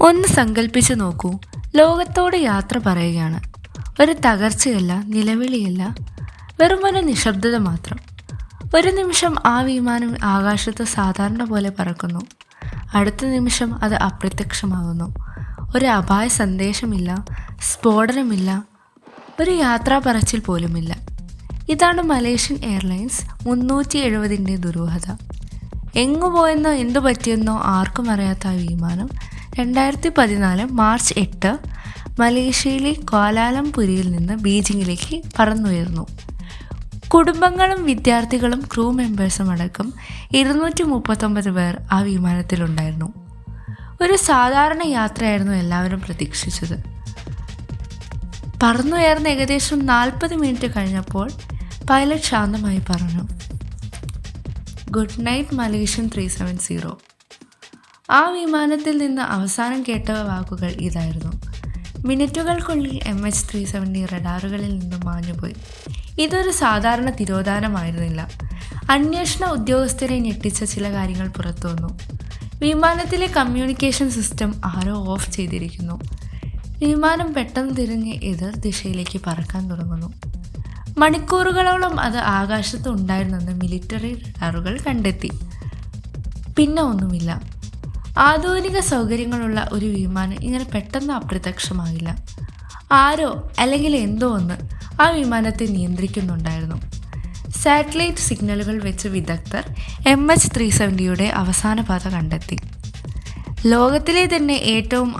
ഒന്ന് സങ്കല്പിച്ചു നോക്കൂ, ലോകത്തോട് യാത്ര പറയുകയാണ്. ഒരു തകർച്ചയല്ല, നിലവിളിയല്ല, വെറുമൊരു നിശബ്ദത മാത്രം. ഒരു നിമിഷം ആ വിമാനം ആകാശത്ത് സാധാരണ പോലെ പറക്കുന്നു, അടുത്ത നിമിഷം അത് അപ്രത്യക്ഷമാകുന്നു. ഒരു അപായ സന്ദേശമില്ല, സ്ഫോടനമില്ല, ഒരു യാത്രാ പറച്ചിൽ പോലുമില്ല. ഇതാണ് മലേഷ്യൻ എയർലൈൻസ് 370 ദുരൂഹത. എങ്ങുപോയെന്നോ എന്തു പറ്റിയെന്നോ ആർക്കും അറിയാത്ത ആ വിമാനം 2014 മാർച്ച് 8 മലേഷ്യയിലെ ക്വാലാലംപുരിയിൽ നിന്ന് ബീജിങ്ങിലേക്ക് പറന്നുയർന്നു. കുടുംബങ്ങളും വിദ്യാർത്ഥികളും ക്രൂ മെമ്പേഴ്സും അടക്കം 239 പേർ ആ വിമാനത്തിലുണ്ടായിരുന്നു. ഒരു സാധാരണ യാത്രയായിരുന്നു എല്ലാവരും പ്രതീക്ഷിച്ചത്. പറന്നുയർന്ന് ഏകദേശം 40 മിനിറ്റ് കഴിഞ്ഞപ്പോൾ പൈലറ്റ് ശാന്തമായി പറഞ്ഞു, ഗുഡ് നൈറ്റ് മലേഷ്യൻ 370. ആ വിമാനത്തിൽ നിന്ന് അവസാനം കേട്ട വാക്കുകൾ ഇതായിരുന്നു. മിനിറ്റുകൾക്കുള്ളിൽ MH370 റഡാറുകളിൽ നിന്നും മാഞ്ഞുപോയി. ഇതൊരു സാധാരണ തിരോധാനമായിരുന്നില്ല. അന്വേഷണ ഉദ്യോഗസ്ഥരെ ഞെട്ടിച്ച ചില കാര്യങ്ങൾ പുറത്തു വന്നു. വിമാനത്തിലെ കമ്മ്യൂണിക്കേഷൻ സിസ്റ്റം ആരോ ഓഫ് ചെയ്തിരിക്കുന്നു. വിമാനം പെട്ടെന്ന് തിരിഞ്ഞ് എതിർ ദിശയിലേക്ക് പറക്കാൻ തുടങ്ങുന്നു. മണിക്കൂറുകളോളം അത് ആകാശത്ത് ഉണ്ടായിരുന്നെന്ന് മിലിറ്ററി റഡാറുകൾ കണ്ടെത്തി. പിന്നെ ഒന്നുമില്ല. ആധുനിക സൗകര്യങ്ങളുള്ള ഒരു വിമാനം ഇങ്ങനെ പെട്ടെന്ന് അപ്രത്യക്ഷമാകില്ല. ആരോ അല്ലെങ്കിൽ എന്തോ ഒന്ന് ആ വിമാനത്തെ നിയന്ത്രിക്കുന്നുണ്ടായിരുന്നു. സാറ്റലൈറ്റ് സിഗ്നലുകൾ വെച്ച് വിദഗ്ധർ MH370 അവസാന പാത കണ്ടെത്തി. ലോകത്തിലെ തന്നെ ഏറ്റവും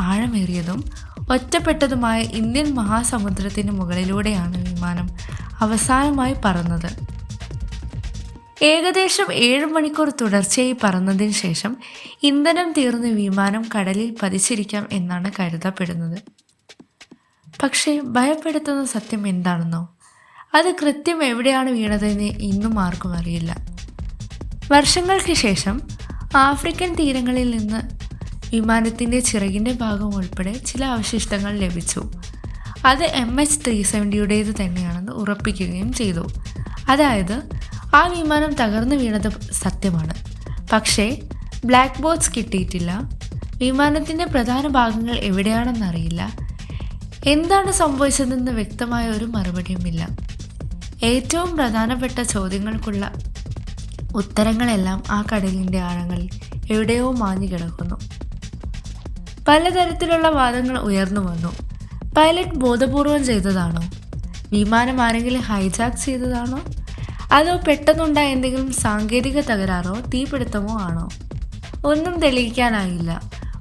ആഴമേറിയതും ഒറ്റപ്പെട്ടതുമായ ഇന്ത്യൻ മഹാസമുദ്രത്തിന് മുകളിലൂടെയാണ് വിമാനം അവസാനമായി പറന്നത്. ഏകദേശം 7 മണിക്കൂർ തുടർച്ചയായി പറന്നതിന് ശേഷം ഇന്ധനം തീർന്ന് വിമാനം കടലിൽ പതിച്ചിരിക്കാം എന്നാണ് കരുതപ്പെടുന്നത്. പക്ഷേ ഭയപ്പെടുത്തുന്ന സത്യം എന്താണെന്നോ, അത് കൃത്യം എവിടെയാണ് വീണതെന്ന് ഇന്നും ആർക്കും അറിയില്ല. വർഷങ്ങൾക്ക് ശേഷം ആഫ്രിക്കൻ തീരങ്ങളിൽ നിന്ന് വിമാനത്തിൻ്റെ ചിറകിൻ്റെ ഭാഗം ഉൾപ്പെടെ ചില അവശിഷ്ടങ്ങൾ ലഭിച്ചു. അത് MH370 തന്നെയാണെന്ന് ഉറപ്പിക്കുകയും ചെയ്തു. അതായത് ആ വിമാനം തകർന്നു വീണത് സത്യമാണ്. പക്ഷേ ബ്ലാക്ക് ബോക്സ് കിട്ടിയിട്ടില്ല. വിമാനത്തിൻ്റെ പ്രധാന ഭാഗങ്ങൾ എവിടെയാണെന്നറിയില്ല. എന്താണ് സംഭവിച്ചതെന്ന് വ്യക്തമായ ഒരു മറുപടിയുമില്ല. ഏറ്റവും പ്രധാനപ്പെട്ട ചോദ്യങ്ങൾക്കുള്ള ഉത്തരങ്ങളെല്ലാം ആ കടലിൻ്റെ ആഴങ്ങളിൽ എവിടെയോ മാഞ്ഞു കിടക്കുന്നു. പലതരത്തിലുള്ള വാദങ്ങൾ ഉയർന്നു വന്നു. പൈലറ്റ് ബോധപൂർവം ചെയ്തതാണോ? വിമാനം ആരെങ്കിലും ഹൈജാക്ക് ചെയ്തതാണോ? അതോ പെട്ടെന്നുണ്ടായ എന്തെങ്കിലും സാങ്കേതിക തകരാറോ തീപിടുത്തമോ ആണോ? ഒന്നും തെളിയിക്കാനായില്ല.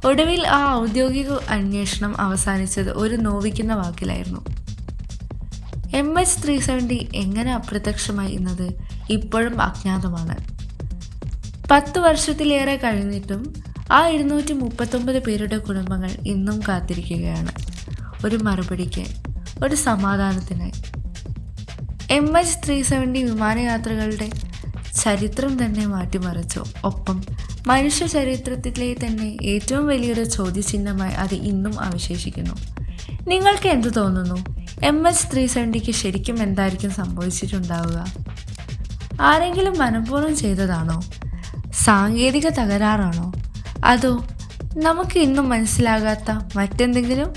ഒടുവിൽ ആ ഔദ്യോഗിക അന്വേഷണം അവസാനിച്ചത് ഒരു നോവിക്കുന്ന വാക്കിലായിരുന്നു. MH370 എങ്ങനെ അപ്രത്യക്ഷമായി എന്നത് ഇപ്പോഴും അജ്ഞാതമാണ്. 10 വർഷത്തിലേറെ കഴിഞ്ഞിട്ടും ആ 239 പേരുടെ കുടുംബങ്ങൾ ഇന്നും കാത്തിരിക്കുകയാണ് ഒരു മറുപടിക്ക്, ഒരു സമാധാനത്തിനായി. MH370 വിമാനയാത്രകളുടെ ചരിത്രം തന്നെ മാറ്റിമറിച്ചു. ഒപ്പം മനുഷ്യ ചരിത്രത്തിലെ തന്നെ ഏറ്റവും വലിയൊരു ചോദ്യചിഹ്നമായി അത് ഇന്നും അവശേഷിക്കുന്നു. നിങ്ങൾക്ക് എന്തു തോന്നുന്നു? MH370 ശരിക്കും എന്തായിരിക്കും സംഭവിച്ചിട്ടുണ്ടാവുക? ആരെങ്കിലും മനഃപൂർവ്വം ചെയ്തതാണോ? സാങ്കേതിക തകരാറാണോ? അതോ നമുക്ക് ഇന്നും മനസ്സിലാകാത്ത മറ്റെന്തെങ്കിലും?